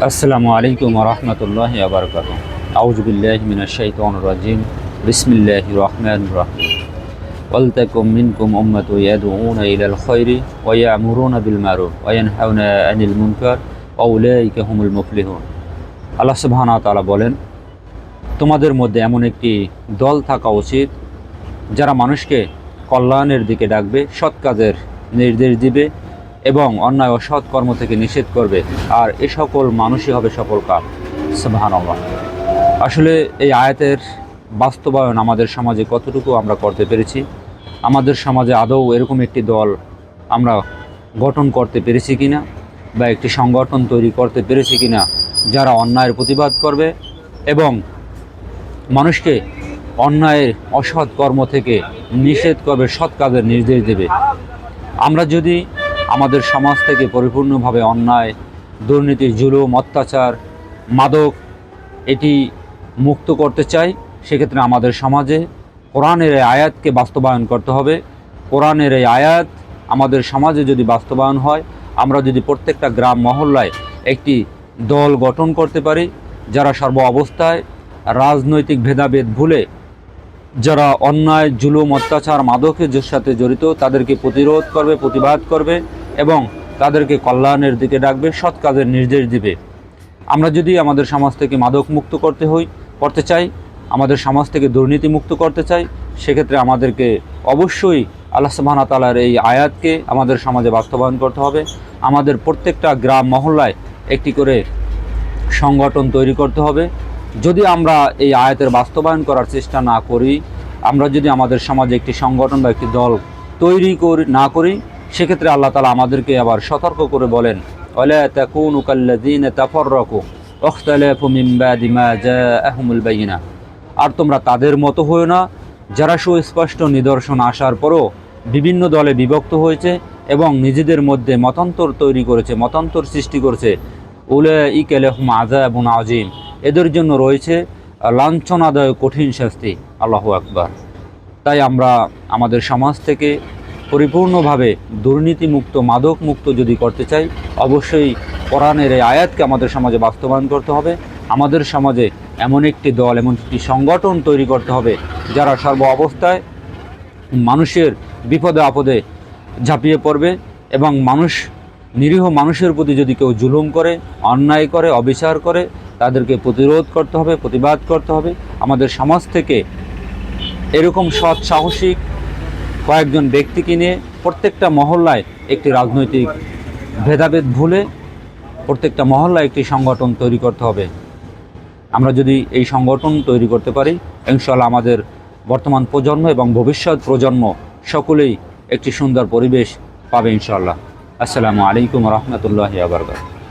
আসসালামু আলাইকুম ওয়া রাহমাতুল্লাহি ওয়া বারাকাতুহু। আউযু বিল্লাহি মিনাশ শাইতানির রাজিম। বিসমিল্লাহির রহমানির রহিম। ওয়ালতাকুম মিনকুম উম্মাতুন ইয়াদউনা ইলাল খায়রি ওয়া ইয়া'মুরুনা বিল মারুফ ওয়া ইয়ানহাউনা আনিল মুনকার ওয়া উলাইকা হুমুল মুফলিহুন। আল্লাহ সুবহানাহু ওয়া তাআলা বলেন, তোমাদের মধ্যে এমন একটি দল থাকা উচিত যারা মানুষকে কল্যাণের দিকে ডাকবে, সৎ কাজের নির্দেশ দিবে এবং অন্যায় ও সৎ কর্ম থেকে নিষেধ করবে, আর এ সকল মানুষই হবে সফল কাম। সুবহানাল্লাহ। আসলে এই আয়াতের বাস্তবায়ন আমাদের সমাজে কতটুকু আমরা করতে পেরেছি, আমাদের সমাজে আদৌ এরকম একটি দল আমরা গঠন করতে পেরেছি কিনা, বা একটি সংগঠন তৈরি করতে পেরেছি কিনা যারা অন্যায়ের প্রতিবাদ করবে এবং মানুষকে অন্যায়ের অসৎ কর্ম থেকে নিষেধ করবে, সৎ কাজের নির্দেশ দেবে। আমরা যদি আমাদের সমাজ থেকে পরিপূর্ণভাবে অন্যায়, দুর্নীতি, জুলুম, অত্যাচার, মাদক এটি মুক্ত করতে চাই, সেক্ষেত্রে আমাদের সমাজে কোরআনের এই আয়াতকে বাস্তবায়ন করতে হবে। কোরআনের এই আয়াত আমাদের সমাজে যদি বাস্তবায়ন হয়, আমরা যদি প্রত্যেকটা গ্রাম মহল্লায় একটি দল গঠন করতে পারি, যারা সর্ব অবস্থায় রাজনৈতিক ভেদাভেদ ভুলে যারা অন্যায়, জুলুম, অত্যাচার, মাদকের সাথে জড়িত তাদেরকে প্রতিরোধ করবে, প্রতিবাদ করবে এবং তাদেরকে কল্যাণের দিকে ডাকবে, সৎ কাজের নির্দেশ দিবে। আমরা যদি আমাদের সমাজ থেকে মাদক মুক্ত করতে চাই, আমাদের সমাজ থেকে দুর্নীতি মুক্ত করতে চাই, সেক্ষেত্রে আমাদেরকে অবশ্যই আল্লাহ সুবহানাহু ওয়া তাআলার এই আয়াতকে আমাদের সমাজে বাস্তবায়ন করতে হবে। আমাদের প্রত্যেকটা গ্রাম মহল্লায় একটি করে সংগঠন তৈরি করতে হবে। যদি আমরা এই আয়াতের বাস্তবায়ন করার চেষ্টা না করি, আমরা যদি আমাদের সমাজে একটি সংগঠন বা একটি দল তৈরি না করি, সেক্ষেত্রে আল্লাহ তাআলা আমাদেরকে আবার সতর্ক করে বলেন, ওয়ালা তাকুনু কাল্লাযীনা তাফাররাকু ওয়াখতালাফু মিন বাদি মা জাআহুমুল বায়িনা। আর তোমরা তাদের মতো হয়ো না যারা সুস্পষ্ট নিদর্শন আসার পরও বিভিন্ন দলে বিভক্ত হয়েছে এবং নিজেদের মধ্যে মতান্তর তৈরি করেছে, মতান্তর সৃষ্টি করেছে। উলাইকা লাহুম আযাবুন আযীম। এদের জন্য রয়েছে লাঞ্ছনাদায়ক কঠিন শাস্তি। আল্লাহু আকবার। তাই আমরা আমাদের সমাজ থেকে পরিপূর্ণভাবে দুর্নীতিমুক্ত, মাদক মুক্ত যদি করতে চাই, অবশ্যই কোরআনের এই আয়াতকে আমাদের সমাজে বাস্তবায়ন করতে হবে। আমাদের সমাজে এমন একটি দল, এমন একটি সংগঠন তৈরি করতে হবে যারা সর্ব অবস্থায় মানুষের বিপদে আপদে ঝাঁপিয়ে পড়বে এবং নিরীহ মানুষের প্রতি যদি কেউ জুলুম করে, অন্যায় করে, অবিচার করে, তাদেরকে প্রতিরোধ করতে হবে, প্রতিবাদ করতে হবে। আমাদের সমাজ থেকে এরকম সৎ, সাহসিক কয়েকজন ব্যক্তিকে নিয়ে প্রত্যেকটা মহল্লায় একটি রাজনৈতিক ভেদাভেদ ভুলে প্রত্যেকটা মহল্লায় একটি সংগঠন তৈরি করতে হবে। আমরা যদি এই সংগঠন তৈরি করতে পারি, ইনশাআল্লাহ আমাদের বর্তমান প্রজন্ম এবং ভবিষ্যৎ প্রজন্ম সকলেই একটি সুন্দর পরিবেশ পাবে ইনশাআল্লাহ। আসসালামু আলাইকুম ওয়া রাহমাতুল্লাহি ওয়া বারাকাতুহু।